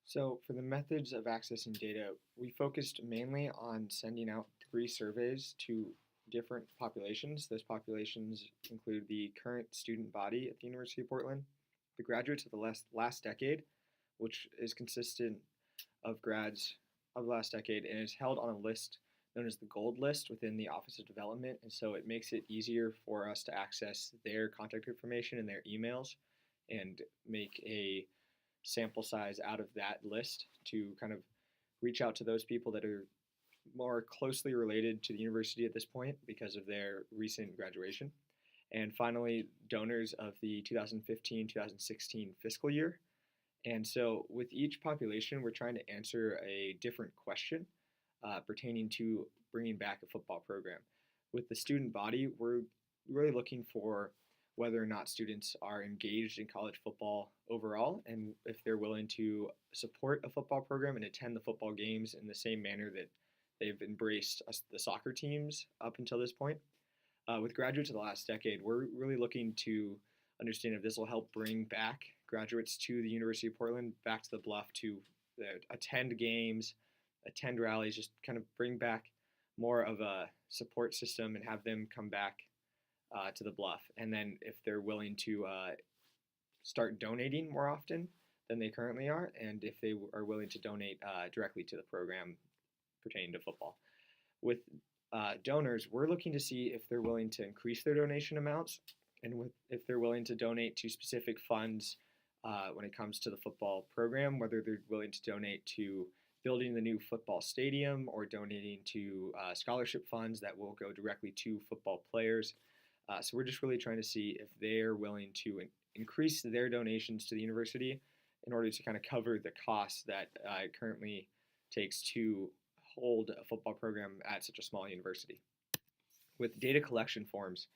So, for the methods of accessing data, we focused mainly on sending out three surveys to different populations. Those populations include the current student body at the University of Portland, the graduates of the last decade, which is consistent of grads of the last decade and is held on a list known as the Gold List within the Office of Development. And so it makes it easier for us to access their contact information and their emails and make a sample size out of that list to kind of reach out to those people that are more closely related to the university at this point because of their recent graduation. And finally, donors of the 2015-2016 fiscal year. And so, with each population, we're trying to answer a different question pertaining to bringing back a football program. With the student body, we're really looking for whether or not students are engaged in college football overall and if they're willing to support a football program and attend the football games in the same manner that they've embraced the soccer teams up until this point. With graduates of the last decade, we're really looking to understand if this will help bring back graduates to the University of Portland, back to the Bluff to attend games, attend rallies, just kind of bring back more of a support system and have them come back to the Bluff. And then if they're willing to start donating more often than they currently are, and if they are willing to donate directly to the program pertaining to football. With donors, we're looking to see if they're willing to increase their donation amounts and if they're willing to donate to specific funds when it comes to the football program, whether they're willing to donate to building the new football stadium or donating to scholarship funds that will go directly to football players. So we're just really trying to see if they're willing to increase their donations to the university in order to kind of cover the costs that it currently takes to hold a football program at such a small university. With data collection forms,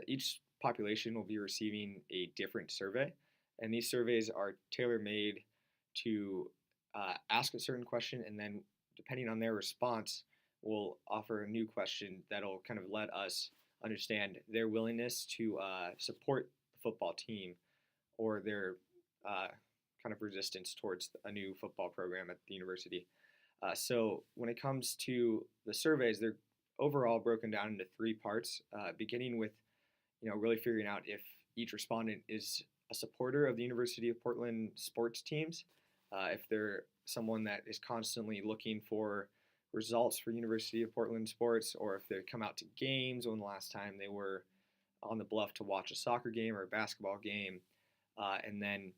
each population will be receiving a different survey, and these surveys are tailor-made to ask a certain question, and then depending on their response, we'll offer a new question that'll kind of let us understand their willingness to support the football team or their kind of resistance towards a new football program at the university. So when it comes to the surveys, they're overall broken down into three parts, beginning with really figuring out if each respondent is a supporter of the University of Portland sports teams, if they're someone that is constantly looking for results for University of Portland sports, or if they come out to games when the last time they were on the Bluff to watch a soccer game or a basketball game. And then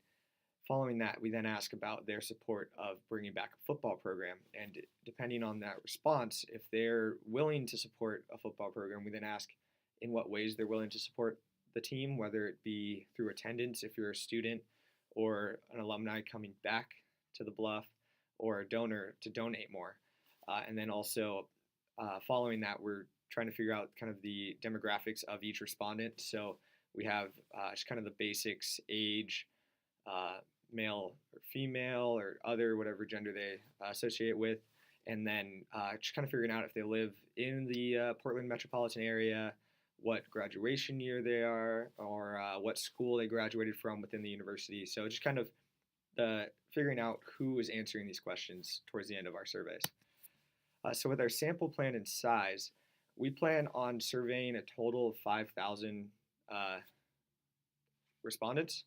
following that, we then ask about their support of bringing back a football program. And depending on that response, if they're willing to support a football program, we then ask in what ways they're willing to support the team, whether it be through attendance if you're a student or an alumni coming back to the Bluff, or a donor to donate more. And then also following that, we're trying to figure out kind of the demographics of each respondent. So we have just kind of the basics: age, male or female, or other, whatever gender they associate with. And then just kind of figuring out if they live in the Portland metropolitan area, what graduation year they are, or what school they graduated from within the university. So just kind of figuring out who is answering these questions towards the end of our surveys. So with our sample plan and size, we plan on surveying a total of 5,000 respondents.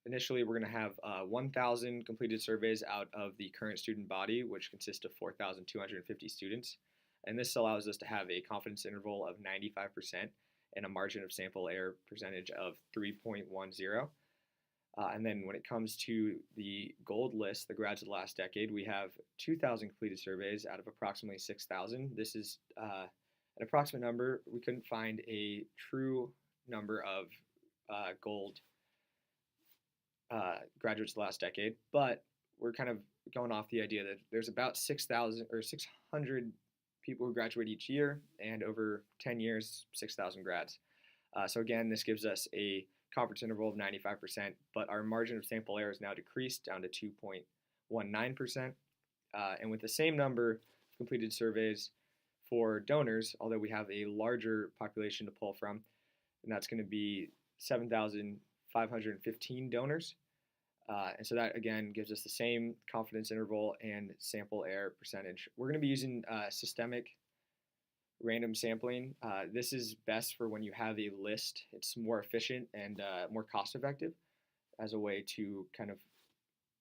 Initially, we're going to have 1,000 completed surveys out of the current student body, which consists of 4,250 students. And this allows us to have a confidence interval of 95% and a margin of sample error percentage of 3.10. And then when it comes to the gold list, the grads of the last decade, we have 2,000 completed surveys out of approximately 6,000. This is an approximate number. We couldn't find a true number of gold graduates of the last decade, but we're kind of going off the idea that there's about 6,000 or 600 people who graduate each year, and over 10 years, 6,000 grads. So again, this gives us a confidence interval of 95%, but our margin of sample error is now decreased down to 2.19%. And with the same number of completed surveys for donors, although we have a larger population to pull from, and that's going to be 7,515 donors, And so that again gives us the same confidence interval and sample error percentage. We're going to be using systemic random sampling. This is best for when you have a list. It's more efficient and more cost effective as a way to kind of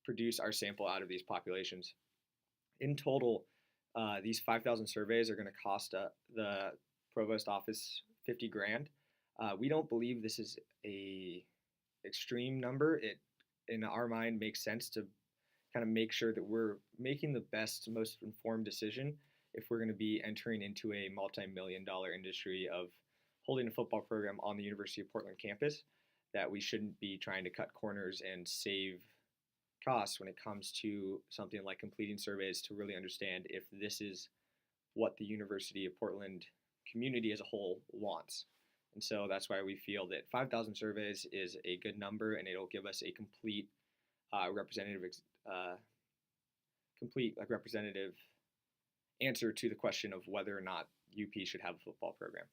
produce our sample out of these populations. In total, these 5,000 surveys are going to cost the provost office 50 grand. We don't believe this is a extreme number. It, in our mind, makes sense to kind of make sure that we're making the best, most informed decision if we're going to be entering into a multi-million-dollar industry of holding a football program on the University of Portland campus, that we shouldn't be trying to cut corners and save costs when it comes to something like completing surveys to really understand if this is what the University of Portland community as a whole wants. And so that's why we feel that 5,000 surveys is a good number, and it'll give us a complete representative answer to the question of whether or not UP should have a football program.